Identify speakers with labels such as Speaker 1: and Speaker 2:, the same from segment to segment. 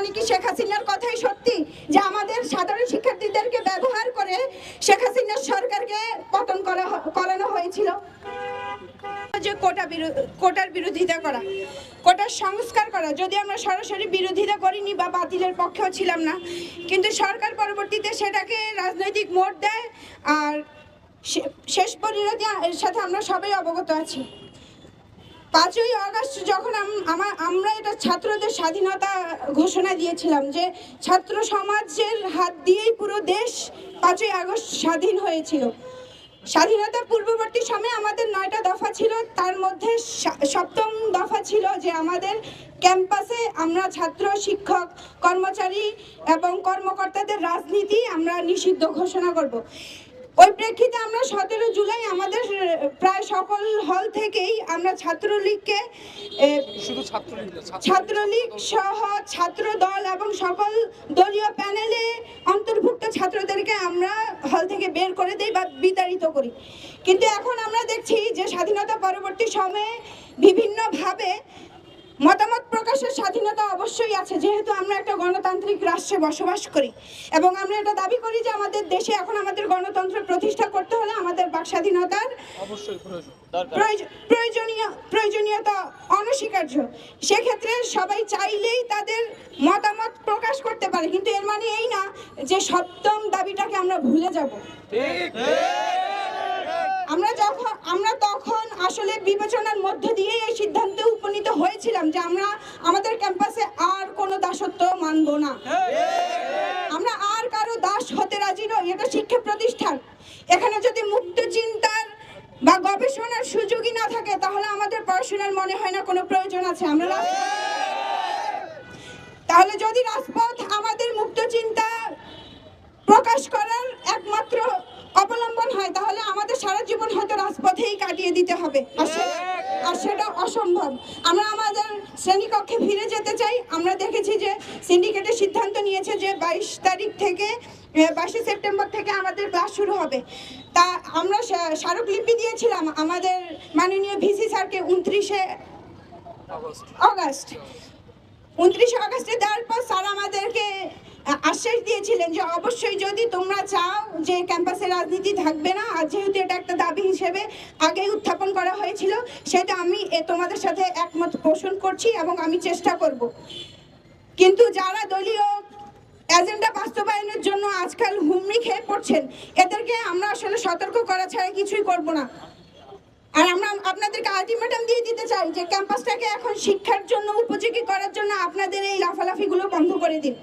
Speaker 1: মানে কি শেখ হাসিনার কথাই সত্যি যে আমাদের সাধারণ শিক্ষার্থীদেরকে ব্যবহার করে শেখ হাসিনার সরকারকে পতন করানো হয়েছিল? যে কোটার বিরোধিতা করা, কোটার সংস্কার করা, যদি আমরা সরাসরি বিরোধিতা করিনি বা বাতিলের পক্ষেও ছিলাম না, কিন্তু সরকার পরবর্তীতে সেটাকে রাজনৈতিক মোড় দেয় আর শেষ পরিণতির সাথে আমরা সবাই অবগত আছি। 5ই আগস্ট যখন আমরা এটা ছাত্রদের স্বাধীনতা ঘোষণা দিয়েছিলাম যে ছাত্র সমাজের হাত দিয়েই পুরো দেশ 5ই আগস্ট স্বাধীন হয়েছিল। স্বাধীনতার পূর্ববর্তী সময়ে আমাদের 9টা দফা ছিল, তার মধ্যে 7ম দফা ছিল যে আমাদের ক্যাম্পাসে আমরা ছাত্র, শিক্ষক, কর্মচারী এবং কর্মকর্তাদের রাজনীতি আমরা নিষিদ্ধ ঘোষণা করব। ওই প্রেক্ষিতে আমরা 17 জুলাই আমাদের প্রায় সকল হল থেকেই আমরা ছাত্রলীগকে, ছাত্রলীগ সহ ছাত্র দল এবং সকল দলীয় প্যানেলে অন্তর্ভুক্ত ছাত্রদেরকে আমরা হল থেকে বের করে দেই বা বিতাড়িত করি। কিন্তু এখন আমরা দেখছি যে স্বাধীনতা পরবর্তী সময়ে বিভিন্নভাবে মতামত প্রকাশের স্বাধীনতা অবশ্যই আছে, যেহেতু আমরা একটা গণতান্ত্রিক রাষ্ট্রে বসবাস করি এবং আমরা এটা দাবি করি যে আমাদের দেশে এখন আমাদের গণতন্ত্র প্রতিষ্ঠা করতে হলে আমাদের বাক স্বাধীনতার অবশ্যই প্রয়োজনীয়তা অনস্বীকার্য। সেক্ষেত্রে সবাই চাইলেই তাদের মতামত প্রকাশ করতে পারে, কিন্তু এর মানে এই না যে 7ম দাবিটাকে আমরা ভুলে যাব। আমরা তখন আসলে বিবেচনার মধ্য দিয়ে এই সিদ্ধান্তে উপনীত হয়েছিলাম যে আমরা আমাদের ক্যাম্পাসে আর কোনো দাসত্ব মানব না, আমরা আর কারো দাস হতে রাজি নই। এটা শিক্ষা প্রতিষ্ঠান, এখানে যদি মুক্ত চিন্তার বা গবেষণার সুযোগই না থাকে তাহলে আমাদের পড়াশোনার মনে হয় না কোনো প্রয়োজন আছে। তাহলে যদি রাজপথ আমাদের মুক্ত চিন্তা প্রকাশ করার একমাত্র অবলম্বন হয় তাহলে আমাদের সারা জীবন হয়তো রাজপথেই কাটিয়ে দিতে হবে, আর সেটা অসম্ভব। আমরা আমাদের শ্রেণীকক্ষে ফিরে যেতে চাই। আমরা দেখেছি যে সিন্ডিকেটের সিদ্ধান্ত নিয়েছে যে 22 সেপ্টেম্বর থেকে আমাদের ক্লাস শুরু হবে। তা আমরা স্মারকলিপি দিয়েছিলাম আমাদের মাননীয় ভিসি স্যারকে 29 আগস্টে দেওয়ার পর স্যার আমাদেরকে আশ্বাস দিয়েছিলেন যে অবশ্যই যদি তোমরা চাও যে ক্যাম্পাসে রাজনীতি থাকবে না, আর যেহেতু এটা একটা দাবি হিসেবে আগেই উত্থাপন করা হয়েছিল, সেটা আমি তোমাদের সাথে একমত পোষণ করছি এবং আমি চেষ্টা করব। কিন্তু যারা দলীয় এজেন্ডা বাস্তবায়নের জন্য আজকাল হুমড়ি খেয়ে পড়ছেন, এদেরকে আমরা আসলে সতর্ক করা ছাড়া কিছুই করব না। আর আমরা আপনাদেরকে আলটিমেটাম দিয়ে দিতে চাই যে ক্যাম্পাসটাকে এখন শিক্ষার জন্য উপযোগী করার জন্য আপনাদের এই লাফালাফিগুলো বন্ধ করে দিন।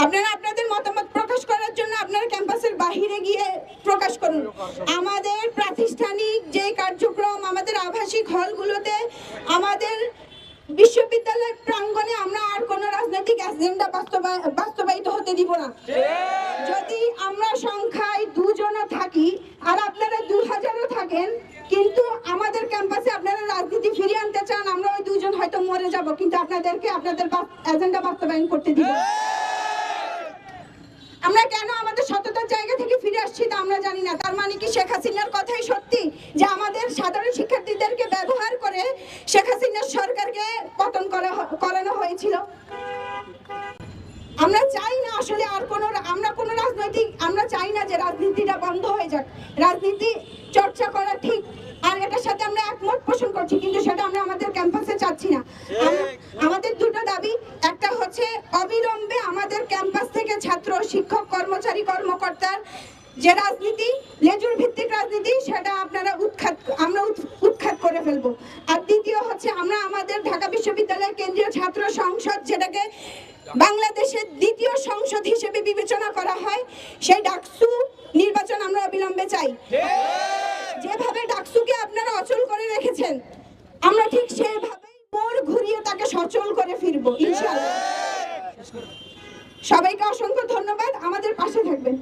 Speaker 1: আপনারা আপনাদের মতামত প্রকাশ করার জন্য আপনারা ক্যাম্পাসের বাহিরে গিয়ে প্রকাশ করুন। আমাদের প্রাতিষ্ঠানিক যে কার্যক্রম, আমাদের আবাসিক হলগুলোতে, আমাদের বিশ্ববিদ্যালয় প্রাঙ্গণে আমরা আর কোনো রাজনৈতিক এজেন্ডা বাস্তবায়িত হতে দিব না। যদি আমরা সংখ্যায় 2 জনও থাকি আর আপনারা 2000ও থাকেন, কিন্তু আমাদের ক্যাম্পাসে আপনারা রাজনীতি ফিরিয়ে আনতে চান, আমরা ওই 2 জন হয়তো মরে যাব, কিন্তু আপনাদেরকে আপনাদের এজেন্ডা বাস্তবায়ন করতে দিব। আমরা কেন আমাদের সততার জায়গা থেকে ফিরে আসছি তা আমরা জানি না। তার মানে কি শেখ হাসিনার কথাই সত্যি যে আমাদের সাধারণ শিক্ষার্থীদেরকে ব্যবহার করে শেখ হাসিনার সরকারকে পতন করানো হয়েছিল? আমরা চাই না আসলে আর কোনো রাজনৈতিক, আমরা চাই না যে রাজনীতিটা বন্ধ হয়ে যাক। রাজনীতি চর্চা করা ঠিক, আর এটার সাথে আমরা একমত পোষণ করছি, কিন্তু সেটা আমরা আমাদের ক্যাম্পাসে চাচ্ছি না। আমাদের 2টো দাবি, একটা হচ্ছে অবিলম্বে আমাদের ক্যাম্পাস থেকে ছাত্র, শিক্ষক, কর্মচারী, কর্মকর্তার যে রাজনীতি, লেজুর ভিত্তিক রাজনীতি, সেটা আমরা উৎখাত করে ফেলবো। আর দ্বিতীয় হচ্ছে আমরা আমাদের ঢাকা বিশ্ববিদ্যালয়ের কেন্দ্রীয় ছাত্র সংসদ, যেটাকে বাংলাদেশের 2য় সংসদ হিসেবে বিবেচনা করা হয়, সেই ডাকসু নির্বাচন আমরা অবিলম্বে চাই। যেভাবে ডাকসুকে আপনারা অচল করে রেখেছেন, আমরা ঠিক সেভাবেই মোড় ঘুরিয়ে তাকে সচল করে ফিরবো ইনশাআল্লাহ। সবাইকে অসংখ্য ধন্যবাদ, আমাদের পাশে থাকবেন।